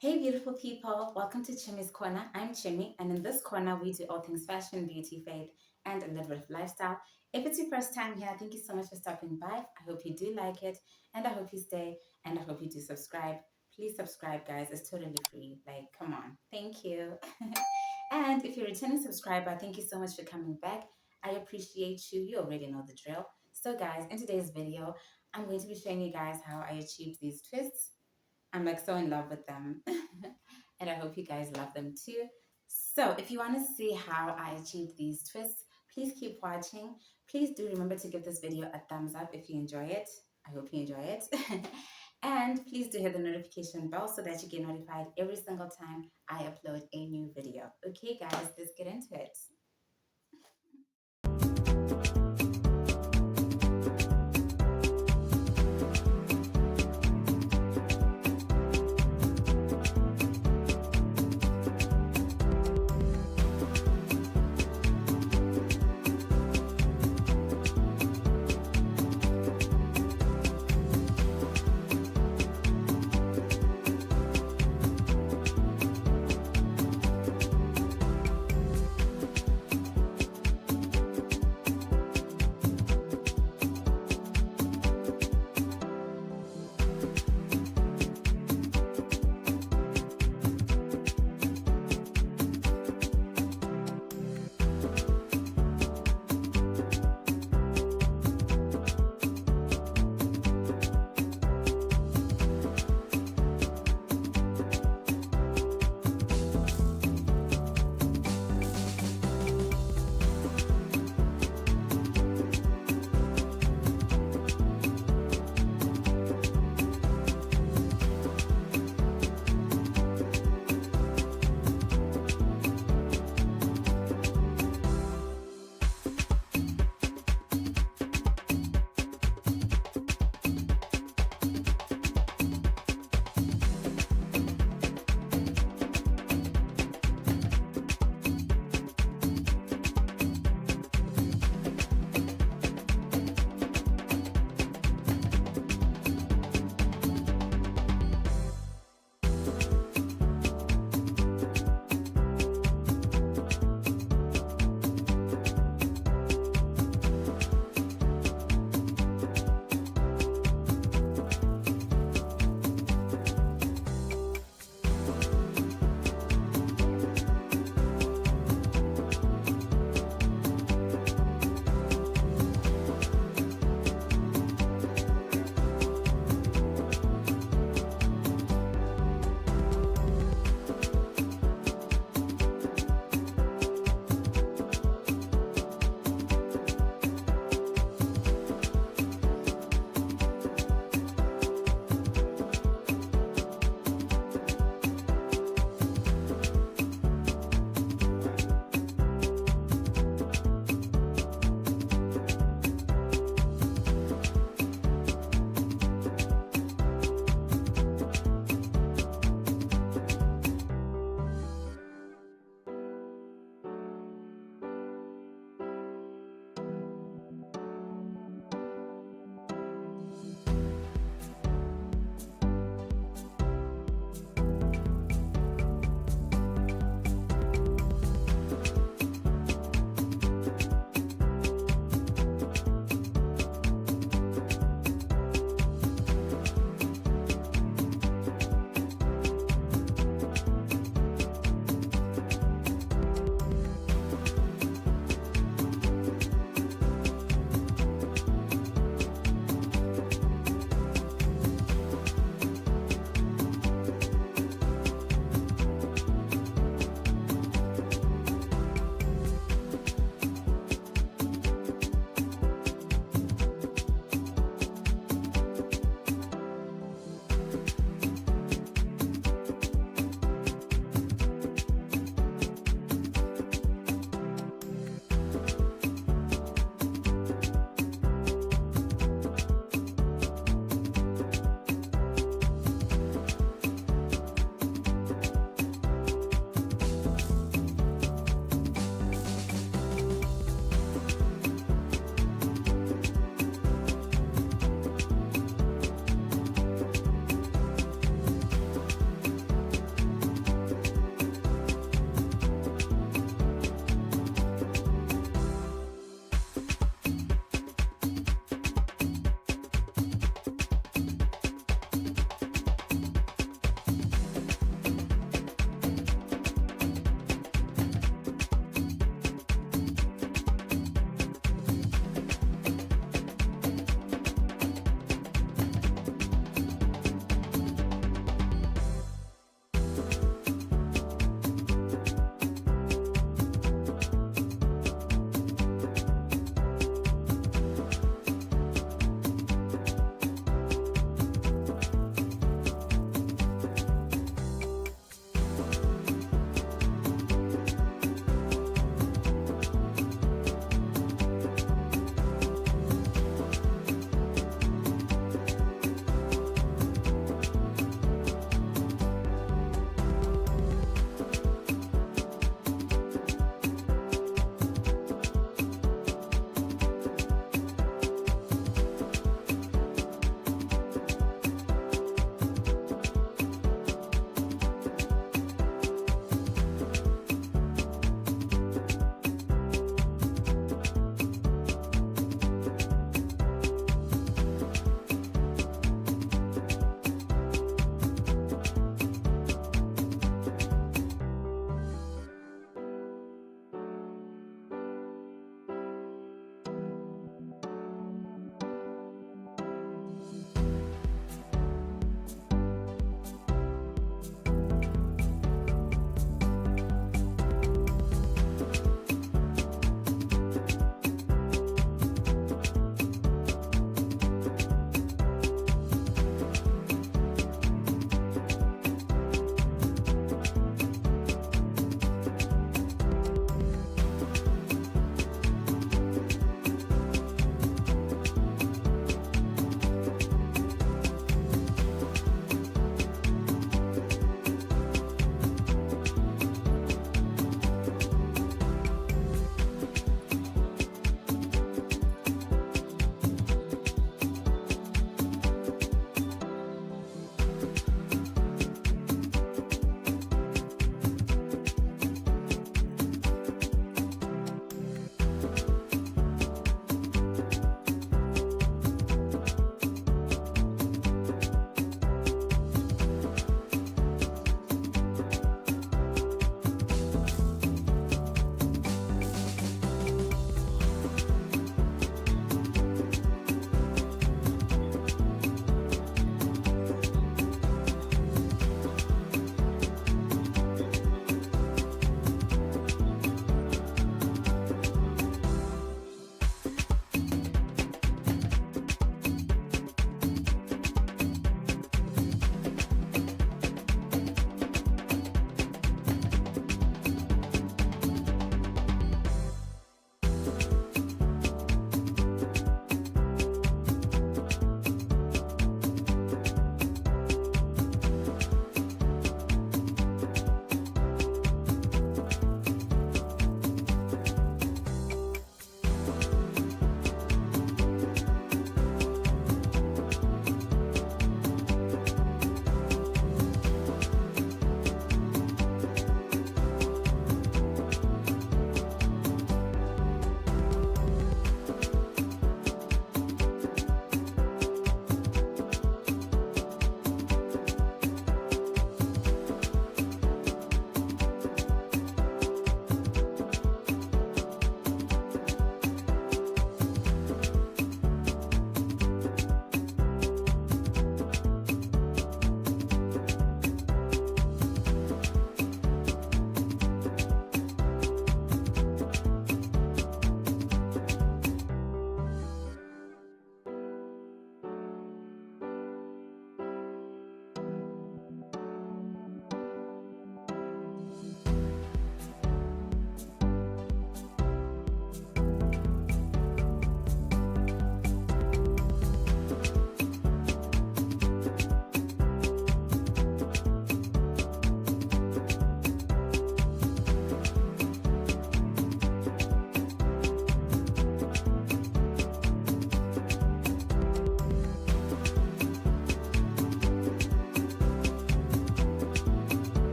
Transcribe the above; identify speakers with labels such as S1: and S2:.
S1: Hey beautiful people, welcome to Chimmy's Corner. I'm Chimmy, and in this corner we do all things fashion, beauty, faith, and a little bit of lifestyle. If it's your first time here, thank you so much for stopping by. I hope you do like it, and I hope you stay, and I hope you do subscribe. Please subscribe, guys. It's totally free. Like, come on. Thank you. And if you're a returning subscriber, thank you so much for coming back. I appreciate you. You already know the drill. So, guys, in today's video, I'm going to be showing you guys how I achieved these twists. I'm like so in love with them. And I hope you guys love them too. So if you want to see how I achieved these twists, please keep watching. Please do remember to give this video a thumbs up if you enjoy it. I hope you enjoy it. And please do hit the notification bell so that you get notified every single time I upload a new video. Okay, guys, let's get into it.